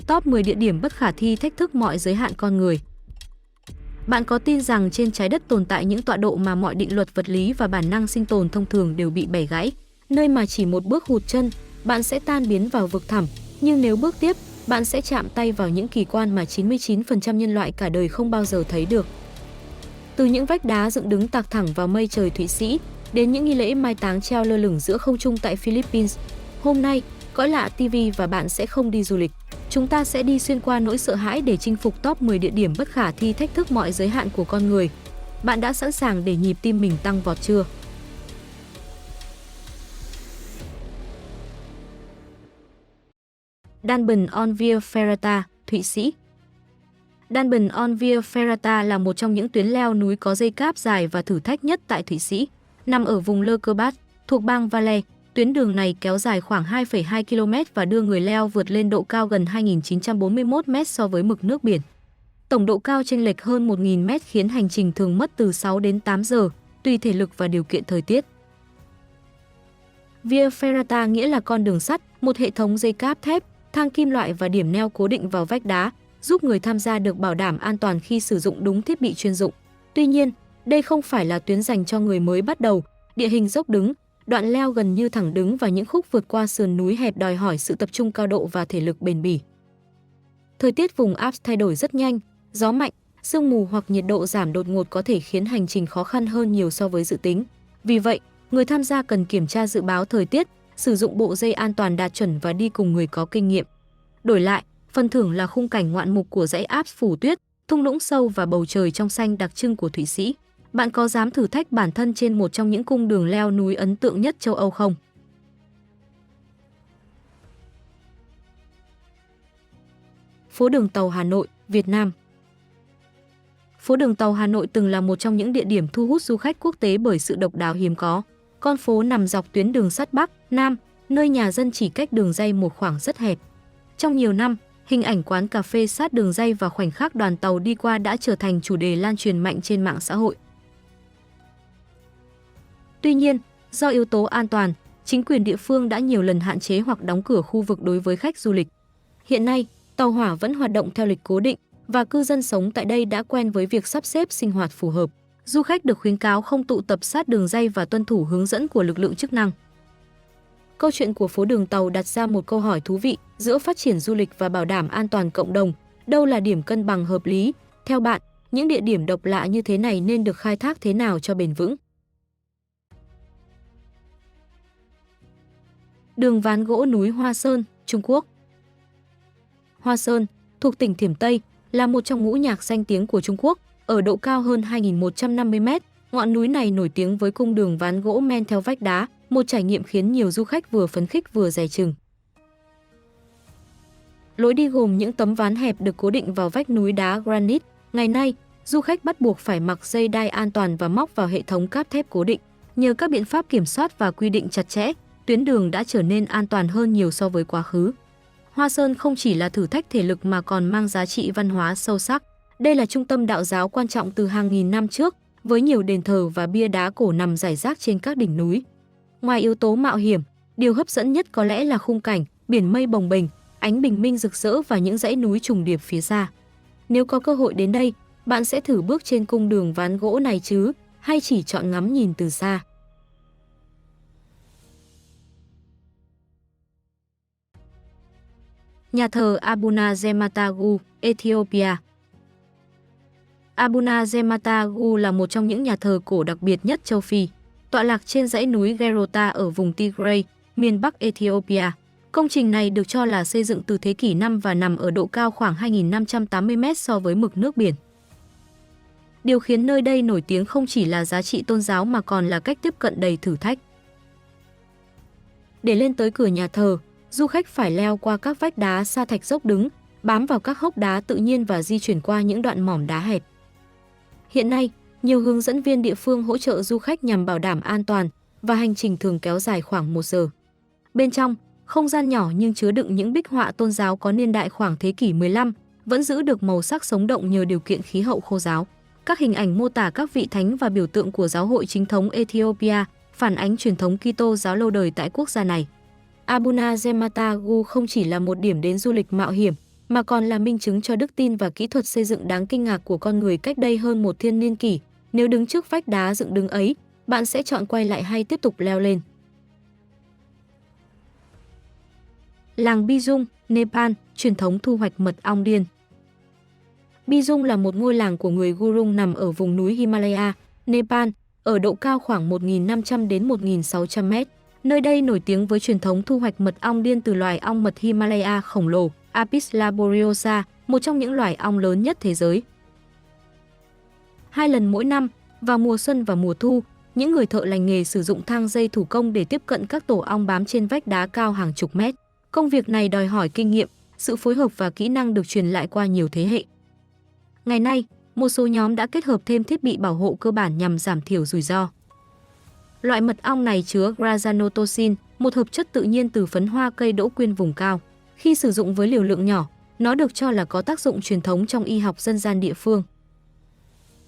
Top 10 địa điểm bất khả thi thách thức mọi giới hạn con người. Bạn có tin rằng trên trái đất tồn tại những tọa độ mà mọi định luật vật lý và bản năng sinh tồn thông thường đều bị bẻ gãy, nơi mà chỉ một bước hụt chân, bạn sẽ tan biến vào vực thẳm, nhưng nếu bước tiếp, bạn sẽ chạm tay vào những kỳ quan mà 99% nhân loại cả đời không bao giờ thấy được. Từ những vách đá dựng đứng tạc thẳng vào mây trời Thụy Sĩ, đến những nghi lễ mai táng treo lơ lửng giữa không trung tại Philippines, hôm nay, Cõi Lạ TV và bạn sẽ không đi du lịch. Chúng ta sẽ đi xuyên qua nỗi sợ hãi để chinh phục top 10 địa điểm bất khả thi thách thức mọi giới hạn của con người. Bạn đã sẵn sàng để nhịp tim mình tăng vọt chưa? Đan on Via Ferrata, Thụy Sĩ. Đan on Via Ferrata là một trong những tuyến leo núi có dây cáp dài và thử thách nhất tại Thụy Sĩ. Nằm ở vùng Leukerbad, thuộc bang Valais, tuyến đường này kéo dài khoảng 2,2 km và đưa người leo vượt lên độ cao gần 2.941 m so với mực nước biển. Tổng độ cao chênh lệch hơn 1.000 m khiến hành trình thường mất từ 6 đến 8 giờ, tùy thể lực và điều kiện thời tiết. Via Ferrata nghĩa là con đường sắt, một hệ thống dây cáp thép, thang kim loại và điểm neo cố định vào vách đá, giúp người tham gia được bảo đảm an toàn khi sử dụng đúng thiết bị chuyên dụng. Tuy nhiên, đây không phải là tuyến dành cho người mới bắt đầu, địa hình dốc đứng, đoạn leo gần như thẳng đứng và những khúc vượt qua sườn núi hẹp đòi hỏi sự tập trung cao độ và thể lực bền bỉ. Thời tiết vùng Alps thay đổi rất nhanh, gió mạnh, sương mù hoặc nhiệt độ giảm đột ngột có thể khiến hành trình khó khăn hơn nhiều so với dự tính. Vì vậy, người tham gia cần kiểm tra dự báo thời tiết, sử dụng bộ dây an toàn đạt chuẩn và đi cùng người có kinh nghiệm. Đổi lại, phần thưởng là khung cảnh ngoạn mục của dãy Alps phủ tuyết, thung lũng sâu và bầu trời trong xanh đặc trưng của Thụy Sĩ. Bạn có dám thử thách bản thân trên một trong những cung đường leo núi ấn tượng nhất châu Âu không? Phố đường tàu Hà Nội, Việt Nam. Phố đường tàu Hà Nội từng là một trong những địa điểm thu hút du khách quốc tế bởi sự độc đáo hiếm có. Con phố nằm dọc tuyến đường sắt Bắc, Nam, nơi nhà dân chỉ cách đường ray một khoảng rất hẹp. Trong nhiều năm, hình ảnh quán cà phê sát đường ray và khoảnh khắc đoàn tàu đi qua đã trở thành chủ đề lan truyền mạnh trên mạng xã hội. Tuy nhiên, do yếu tố an toàn, chính quyền địa phương đã nhiều lần hạn chế hoặc đóng cửa khu vực đối với khách du lịch. Hiện nay, tàu hỏa vẫn hoạt động theo lịch cố định và cư dân sống tại đây đã quen với việc sắp xếp sinh hoạt phù hợp. Du khách được khuyến cáo không tụ tập sát đường ray và tuân thủ hướng dẫn của lực lượng chức năng. Câu chuyện của phố đường tàu đặt ra một câu hỏi thú vị giữa phát triển du lịch và bảo đảm an toàn cộng đồng. Đâu là điểm cân bằng hợp lý? Theo bạn, những địa điểm độc lạ như thế này nên được khai thác thế nào cho bền vững? Đường ván gỗ núi Hoa Sơn, Trung Quốc. Hoa Sơn, thuộc tỉnh Thiểm Tây, là một trong ngũ nhạc danh tiếng của Trung Quốc, ở độ cao hơn 2.150 m. Ngọn núi này nổi tiếng với cung đường ván gỗ men theo vách đá, một trải nghiệm khiến nhiều du khách vừa phấn khích vừa dè chừng. Lối đi gồm những tấm ván hẹp được cố định vào vách núi đá granite. Ngày nay, du khách bắt buộc phải mặc dây đai an toàn và móc vào hệ thống cáp thép cố định. Nhờ các biện pháp kiểm soát và quy định chặt chẽ, tuyến đường đã trở nên an toàn hơn nhiều so với quá khứ. Hoa Sơn không chỉ là thử thách thể lực mà còn mang giá trị văn hóa sâu sắc. Đây là trung tâm đạo giáo quan trọng từ hàng nghìn năm trước, với nhiều đền thờ và bia đá cổ nằm rải rác trên các đỉnh núi. Ngoài yếu tố mạo hiểm, điều hấp dẫn nhất có lẽ là khung cảnh, biển mây bồng bềnh, ánh bình minh rực rỡ và những dãy núi trùng điệp phía xa. Nếu có cơ hội đến đây, bạn sẽ thử bước trên cung đường ván gỗ này chứ, hay chỉ chọn ngắm nhìn từ xa? Nhà thờ Abuna Zematagu, Ethiopia. Abuna Zematagu là một trong những nhà thờ cổ đặc biệt nhất châu Phi, tọa lạc trên dãy núi Gerota ở vùng Tigray, miền Bắc Ethiopia. Công trình này được cho là xây dựng từ thế kỷ 5 và nằm ở độ cao khoảng 2.580 m so với mực nước biển. Điều khiến nơi đây nổi tiếng không chỉ là giá trị tôn giáo mà còn là cách tiếp cận đầy thử thách. Để lên tới cửa nhà thờ, du khách phải leo qua các vách đá sa thạch dốc đứng, bám vào các hốc đá tự nhiên và di chuyển qua những đoạn mỏm đá hẹp. Hiện nay, nhiều hướng dẫn viên địa phương hỗ trợ du khách nhằm bảo đảm an toàn và hành trình thường kéo dài khoảng 1 giờ. Bên trong, không gian nhỏ nhưng chứa đựng những bích họa tôn giáo có niên đại khoảng thế kỷ 15, vẫn giữ được màu sắc sống động nhờ điều kiện khí hậu khô ráo. Các hình ảnh mô tả các vị thánh và biểu tượng của giáo hội chính thống Ethiopia phản ánh truyền thống Kitô giáo lâu đời tại quốc gia này. Abuna Zematagu không chỉ là một điểm đến du lịch mạo hiểm, mà còn là minh chứng cho đức tin và kỹ thuật xây dựng đáng kinh ngạc của con người cách đây hơn một thiên niên kỷ. Nếu đứng trước vách đá dựng đứng ấy, bạn sẽ chọn quay lại hay tiếp tục leo lên? Làng Bijung, Nepal, truyền thống thu hoạch mật ong điên. Bijung là một ngôi làng của người Gurung nằm ở vùng núi Himalaya, Nepal, ở độ cao khoảng 1.500 đến 1.600 mét. Nơi đây nổi tiếng với truyền thống thu hoạch mật ong điên từ loài ong mật Himalaya khổng lồ Apis laboriosa, một trong những loài ong lớn nhất thế giới. 2 lần mỗi năm, vào mùa xuân và mùa thu, những người thợ lành nghề sử dụng thang dây thủ công để tiếp cận các tổ ong bám trên vách đá cao hàng chục mét. Công việc này đòi hỏi kinh nghiệm, sự phối hợp và kỹ năng được truyền lại qua nhiều thế hệ. Ngày nay, một số nhóm đã kết hợp thêm thiết bị bảo hộ cơ bản nhằm giảm thiểu rủi ro. Loại mật ong này chứa granatosin, một hợp chất tự nhiên từ phấn hoa cây đỗ quyên vùng cao. Khi sử dụng với liều lượng nhỏ, nó được cho là có tác dụng truyền thống trong y học dân gian địa phương.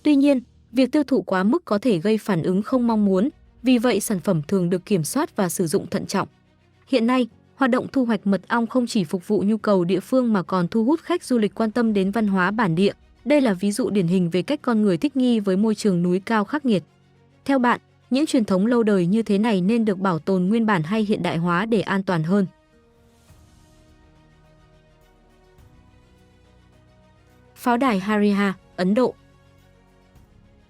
Tuy nhiên, việc tiêu thụ quá mức có thể gây phản ứng không mong muốn, vì vậy sản phẩm thường được kiểm soát và sử dụng thận trọng. Hiện nay, hoạt động thu hoạch mật ong không chỉ phục vụ nhu cầu địa phương mà còn thu hút khách du lịch quan tâm đến văn hóa bản địa. Đây là ví dụ điển hình về cách con người thích nghi với môi trường núi cao khắc nghiệt. Theo bạn, những truyền thống lâu đời như thế này nên được bảo tồn nguyên bản hay hiện đại hóa để an toàn hơn? Pháo đài Hariha, Ấn Độ.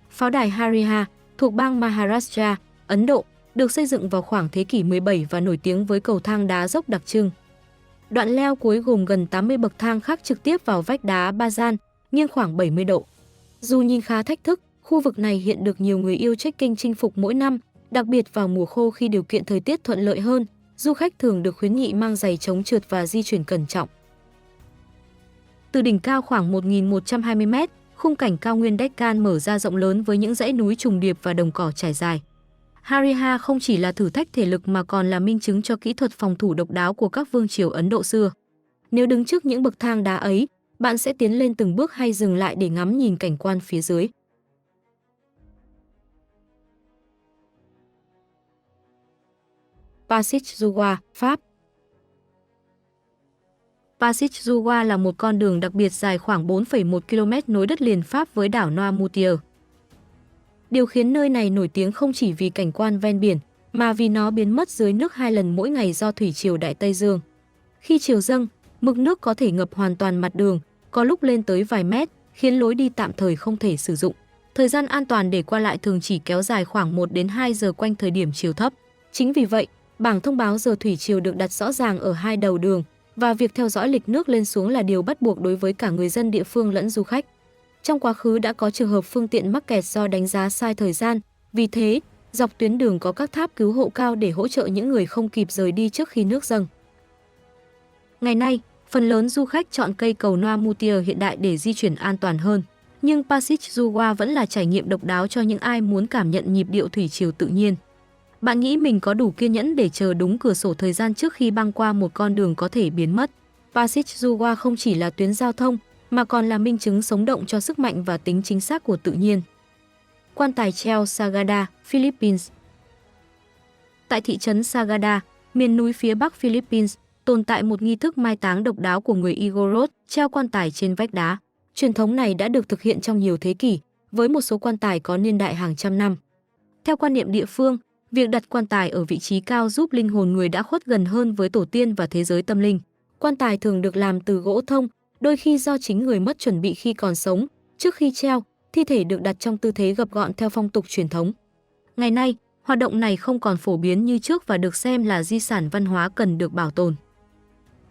Pháo đài Hariha thuộc bang Maharashtra, Ấn Độ, được xây dựng vào khoảng thế kỷ 17 và nổi tiếng với cầu thang đá dốc đặc trưng. Đoạn leo cuối gồm gần 80 bậc thang khác trực tiếp vào vách đá Bazan, nghiêng khoảng 70 độ. Dù nhìn khá thách thức, khu vực này hiện được nhiều người yêu trekking chinh phục mỗi năm, đặc biệt vào mùa khô khi điều kiện thời tiết thuận lợi hơn, du khách thường được khuyến nghị mang giày chống trượt và di chuyển cẩn trọng. Từ đỉnh cao khoảng 1.120 m, khung cảnh cao nguyên Deccan mở ra rộng lớn với những dãy núi trùng điệp và đồng cỏ trải dài. Hariha không chỉ là thử thách thể lực mà còn là minh chứng cho kỹ thuật phòng thủ độc đáo của các vương triều Ấn Độ xưa. Nếu đứng trước những bậc thang đá ấy, bạn sẽ tiến lên từng bước hay dừng lại để ngắm nhìn cảnh quan phía dưới? Passage du Roi, Pháp. Passage du Roi là một con đường đặc biệt dài khoảng 4,1 km nối đất liền Pháp với đảo Noirmoutier. Điều khiến nơi này nổi tiếng không chỉ vì cảnh quan ven biển, mà vì nó biến mất dưới nước 2 lần mỗi ngày do thủy triều Đại Tây Dương. Khi triều dâng, mực nước có thể ngập hoàn toàn mặt đường, có lúc lên tới vài mét, khiến lối đi tạm thời không thể sử dụng. Thời gian an toàn để qua lại thường chỉ kéo dài khoảng 1 đến 2 giờ quanh thời điểm chiều thấp. Chính vì vậy, bảng thông báo giờ thủy triều được đặt rõ ràng ở hai đầu đường, và việc theo dõi lịch nước lên xuống là điều bắt buộc đối với cả người dân địa phương lẫn du khách. Trong quá khứ đã có trường hợp phương tiện mắc kẹt do đánh giá sai thời gian, vì thế, dọc tuyến đường có các tháp cứu hộ cao để hỗ trợ những người không kịp rời đi trước khi nước dâng. Ngày nay, phần lớn du khách chọn cây cầu Noirmoutier hiện đại để di chuyển an toàn hơn, nhưng Passage du Roi vẫn là trải nghiệm độc đáo cho những ai muốn cảm nhận nhịp điệu thủy triều tự nhiên. Bạn nghĩ mình có đủ kiên nhẫn để chờ đúng cửa sổ thời gian trước khi băng qua một con đường có thể biến mất? Passage du Roi không chỉ là tuyến giao thông, mà còn là minh chứng sống động cho sức mạnh và tính chính xác của tự nhiên. Quan tài treo Sagada, Philippines. Tại thị trấn Sagada, miền núi phía bắc Philippines, tồn tại một nghi thức mai táng độc đáo của người Igorot, treo quan tài trên vách đá. Truyền thống này đã được thực hiện trong nhiều thế kỷ, với một số quan tài có niên đại hàng trăm năm. Theo quan niệm địa phương, việc đặt quan tài ở vị trí cao giúp linh hồn người đã khuất gần hơn với tổ tiên và thế giới tâm linh. Quan tài thường được làm từ gỗ thông, đôi khi do chính người mất chuẩn bị khi còn sống. Trước khi treo, thi thể được đặt trong tư thế gập gọn theo phong tục truyền thống. Ngày nay, hoạt động này không còn phổ biến như trước và được xem là di sản văn hóa cần được bảo tồn.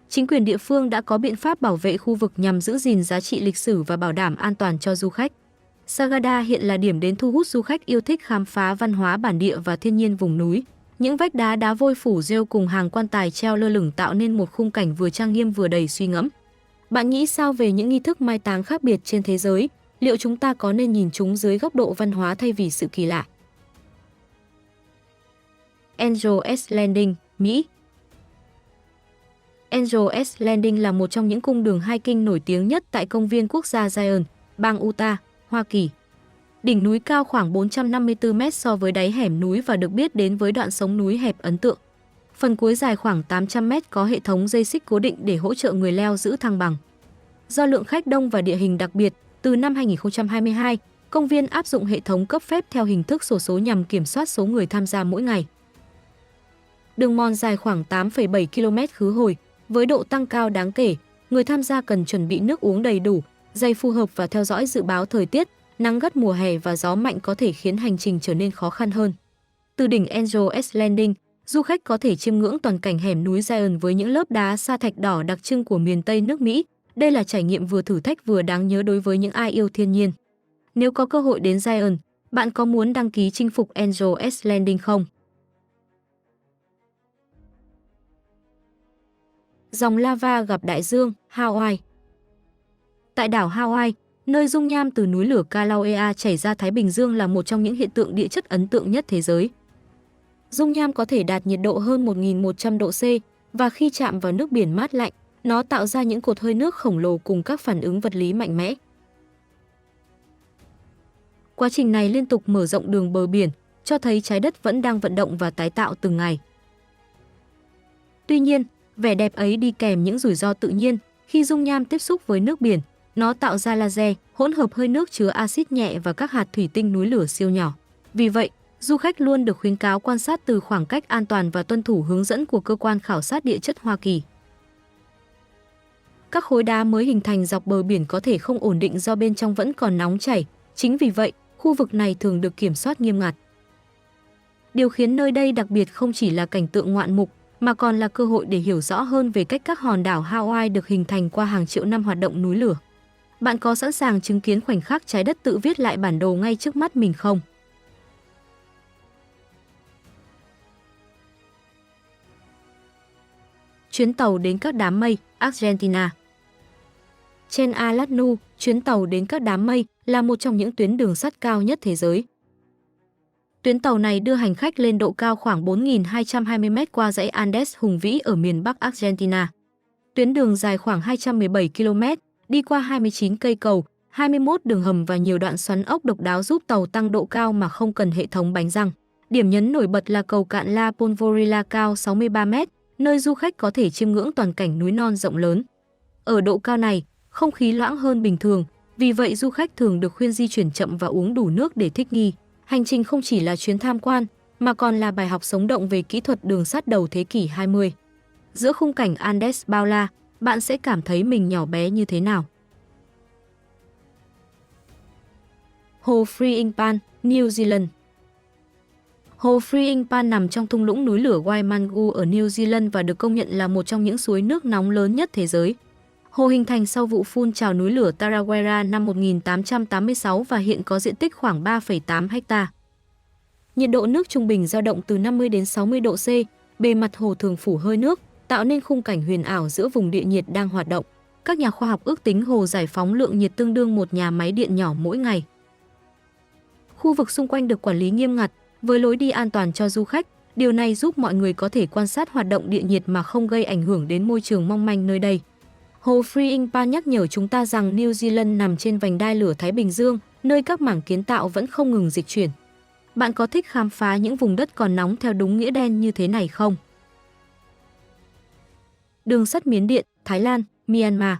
Chính quyền địa phương đã có biện pháp bảo vệ khu vực nhằm giữ gìn giá trị lịch sử và bảo đảm an toàn cho du khách. Sagada hiện là điểm đến thu hút du khách yêu thích khám phá văn hóa bản địa và thiên nhiên vùng núi. Những vách đá đá vôi phủ rêu cùng hàng quan tài treo lơ lửng tạo nên một khung cảnh vừa trang nghiêm vừa đầy suy ngẫm. Bạn nghĩ sao về những nghi thức mai táng khác biệt trên thế giới? Liệu chúng ta có nên nhìn chúng dưới góc độ văn hóa thay vì sự kỳ lạ? Angeles Landing, Mỹ. Angeles Landing là một trong những cung đường hiking nổi tiếng nhất tại công viên quốc gia Zion, bang Utah, Hoa Kỳ. Đỉnh núi cao khoảng 454 m so với đáy hẻm núi và được biết đến với đoạn sống núi hẹp ấn tượng. Phần cuối dài khoảng 800 m có hệ thống dây xích cố định để hỗ trợ người leo giữ thăng bằng. Do lượng khách đông và địa hình đặc biệt, từ năm 2022, công viên áp dụng hệ thống cấp phép theo hình thức xổ số nhằm kiểm soát số người tham gia mỗi ngày. Đường mòn dài khoảng 8,7 km khứ hồi, với độ tăng cao đáng kể, người tham gia cần chuẩn bị nước uống đầy đủ, giày phù hợp và theo dõi dự báo thời tiết. Nắng gắt mùa hè và gió mạnh có thể khiến hành trình trở nên khó khăn hơn. Từ đỉnh Angeles Landing, du khách có thể chiêm ngưỡng toàn cảnh hẻm núi Zion với những lớp đá sa thạch đỏ đặc trưng của miền Tây nước Mỹ. Đây là trải nghiệm vừa thử thách vừa đáng nhớ đối với những ai yêu thiên nhiên. Nếu có cơ hội đến Zion, bạn có muốn đăng ký chinh phục Angeles Landing không? Dòng lava gặp đại dương, Hawaii. Tại đảo Hawaii, nơi dung nham từ núi lửa Kilauea chảy ra Thái Bình Dương là một trong những hiện tượng địa chất ấn tượng nhất thế giới. Dung nham có thể đạt nhiệt độ hơn 1.100 độ C và khi chạm vào nước biển mát lạnh, nó tạo ra những cột hơi nước khổng lồ cùng các phản ứng vật lý mạnh mẽ. Quá trình này liên tục mở rộng đường bờ biển, cho thấy trái đất vẫn đang vận động và tái tạo từng ngày. Tuy nhiên, vẻ đẹp ấy đi kèm những rủi ro tự nhiên. Khi dung nham tiếp xúc với nước biển, nó tạo ra laser, hỗn hợp hơi nước chứa axit nhẹ và các hạt thủy tinh núi lửa siêu nhỏ. Vì vậy, du khách luôn được khuyến cáo quan sát từ khoảng cách an toàn và tuân thủ hướng dẫn của Cơ quan Khảo sát Địa chất Hoa Kỳ. Các khối đá mới hình thành dọc bờ biển có thể không ổn định do bên trong vẫn còn nóng chảy. Chính vì vậy, khu vực này thường được kiểm soát nghiêm ngặt. Điều khiến nơi đây đặc biệt không chỉ là cảnh tượng ngoạn mục, mà còn là cơ hội để hiểu rõ hơn về cách các hòn đảo Hawaii được hình thành qua hàng triệu năm hoạt động núi lửa. Bạn có sẵn sàng chứng kiến khoảnh khắc trái đất tự viết lại bản đồ ngay trước mắt mình không? Chuyến tàu đến các đám mây, Argentina. Tren Alasnu, chuyến tàu đến các đám mây, là một trong những tuyến đường sắt cao nhất thế giới. Tuyến tàu này đưa hành khách lên độ cao khoảng 4.220 m qua dãy Andes hùng vĩ ở miền Bắc Argentina. Tuyến đường dài khoảng 217 km, đi qua 29 cây cầu, 21 đường hầm và nhiều đoạn xoắn ốc độc đáo giúp tàu tăng độ cao mà không cần hệ thống bánh răng. Điểm nhấn nổi bật là cầu cạn La Polvorilla cao 63 m, nơi du khách có thể chiêm ngưỡng toàn cảnh núi non rộng lớn. Ở độ cao này, không khí loãng hơn bình thường, vì vậy du khách thường được khuyên di chuyển chậm và uống đủ nước để thích nghi. Hành trình không chỉ là chuyến tham quan, mà còn là bài học sống động về kỹ thuật đường sắt đầu thế kỷ 20. Giữa khung cảnh Andes bao la, bạn sẽ cảm thấy mình nhỏ bé như thế nào. Hồ Freingpan, New Zealand. Hồ Freingpan nằm trong thung lũng núi lửa Waimangu ở New Zealand và được công nhận là một trong những suối nước nóng lớn nhất thế giới. Hồ hình thành sau vụ phun trào núi lửa Tarawera năm 1886 và hiện có diện tích khoảng 3,8 ha. Nhiệt độ nước trung bình dao động từ 50 đến 60 độ C, bề mặt hồ thường phủ hơi nước, tạo nên khung cảnh huyền ảo giữa vùng địa nhiệt đang hoạt động. Các nhà khoa học ước tính hồ giải phóng lượng nhiệt tương đương một nhà máy điện nhỏ mỗi ngày. Khu vực xung quanh được quản lý nghiêm ngặt, với lối đi an toàn cho du khách. Điều này giúp mọi người có thể quan sát hoạt động địa nhiệt mà không gây ảnh hưởng đến môi trường mong manh nơi đây. Hồ Freingpan nhắc nhở chúng ta rằng New Zealand nằm trên vành đai lửa Thái Bình Dương, nơi các mảng kiến tạo vẫn không ngừng dịch chuyển. Bạn có thích khám phá những vùng đất còn nóng theo đúng nghĩa đen như thế này không? Đường sắt Miến Điện, Thái Lan, Myanmar.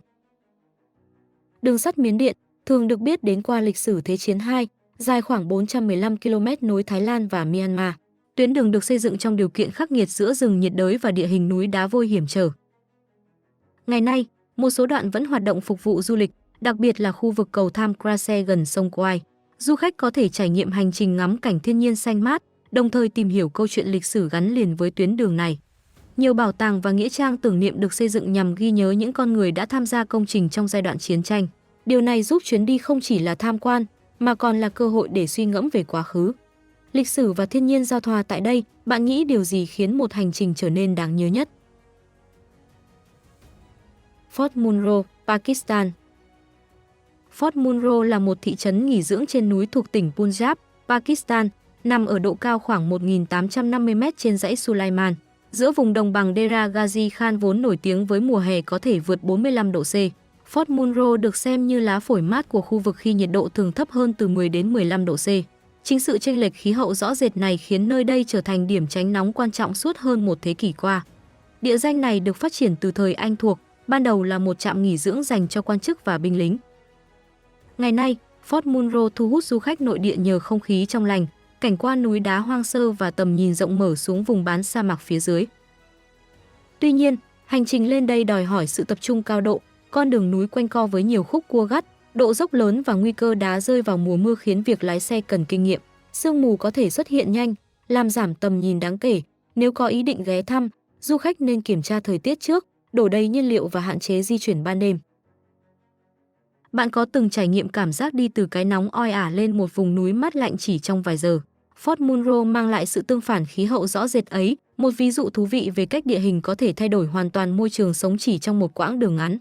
Đường sắt Miến Điện thường được biết đến qua lịch sử Thế chiến II, dài khoảng 415 km nối Thái Lan và Myanmar. Tuyến đường được xây dựng trong điều kiện khắc nghiệt giữa rừng nhiệt đới và địa hình núi đá vôi hiểm trở. Ngày nay, một số đoạn vẫn hoạt động phục vụ du lịch, đặc biệt là khu vực cầu Tham Krase gần sông Kwai. Du khách có thể trải nghiệm hành trình ngắm cảnh thiên nhiên xanh mát, đồng thời tìm hiểu câu chuyện lịch sử gắn liền với tuyến đường này. Nhiều bảo tàng và nghĩa trang tưởng niệm được xây dựng nhằm ghi nhớ những con người đã tham gia công trình trong giai đoạn chiến tranh. Điều này giúp chuyến đi không chỉ là tham quan, mà còn là cơ hội để suy ngẫm về quá khứ. Lịch sử và thiên nhiên giao thoa tại đây, bạn nghĩ điều gì khiến một hành trình trở nên đáng nhớ nhất? Fort Munro, Pakistan. Fort Munro là một thị trấn nghỉ dưỡng trên núi thuộc tỉnh Punjab, Pakistan, nằm ở độ cao khoảng 1.850 m trên dãy Sulaiman, giữa vùng đồng bằng Dera Ghazi Khan vốn nổi tiếng với mùa hè có thể vượt 45 độ C. Fort Munro được xem như lá phổi mát của khu vực khi nhiệt độ thường thấp hơn từ 10 đến 15 độ C. Chính sự chênh lệch khí hậu rõ rệt này khiến nơi đây trở thành điểm tránh nóng quan trọng suốt hơn một thế kỷ qua. Địa danh này được phát triển từ thời Anh thuộc, ban đầu là một trạm nghỉ dưỡng dành cho quan chức và binh lính. Ngày nay, Fort Munro thu hút du khách nội địa nhờ không khí trong lành, cảnh quan núi đá hoang sơ và tầm nhìn rộng mở xuống vùng bán sa mạc phía dưới. Tuy nhiên, hành trình lên đây đòi hỏi sự tập trung cao độ, con đường núi quanh co với nhiều khúc cua gắt, độ dốc lớn và nguy cơ đá rơi vào mùa mưa khiến việc lái xe cần kinh nghiệm. Sương mù có thể xuất hiện nhanh, làm giảm tầm nhìn đáng kể. Nếu có ý định ghé thăm, du khách nên kiểm tra thời tiết trước, đổ đầy nhiên liệu và hạn chế di chuyển ban đêm. Bạn có từng trải nghiệm cảm giác đi từ cái nóng oi ả lên một vùng núi mát lạnh chỉ trong vài giờ? Fort Munro mang lại sự tương phản khí hậu rõ rệt ấy, một ví dụ thú vị về cách địa hình có thể thay đổi hoàn toàn môi trường sống chỉ trong một quãng đường ngắn.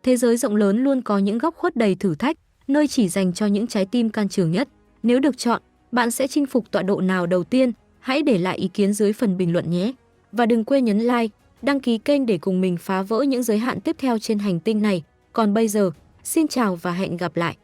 Thế giới rộng lớn luôn có những góc khuất đầy thử thách, nơi chỉ dành cho những trái tim can trường nhất. Nếu được chọn, bạn sẽ chinh phục tọa độ nào đầu tiên? Hãy để lại ý kiến dưới phần bình luận nhé. Và đừng quên nhấn like, đăng ký kênh để cùng mình phá vỡ những giới hạn tiếp theo trên hành tinh này. Còn bây giờ, xin chào và hẹn gặp lại.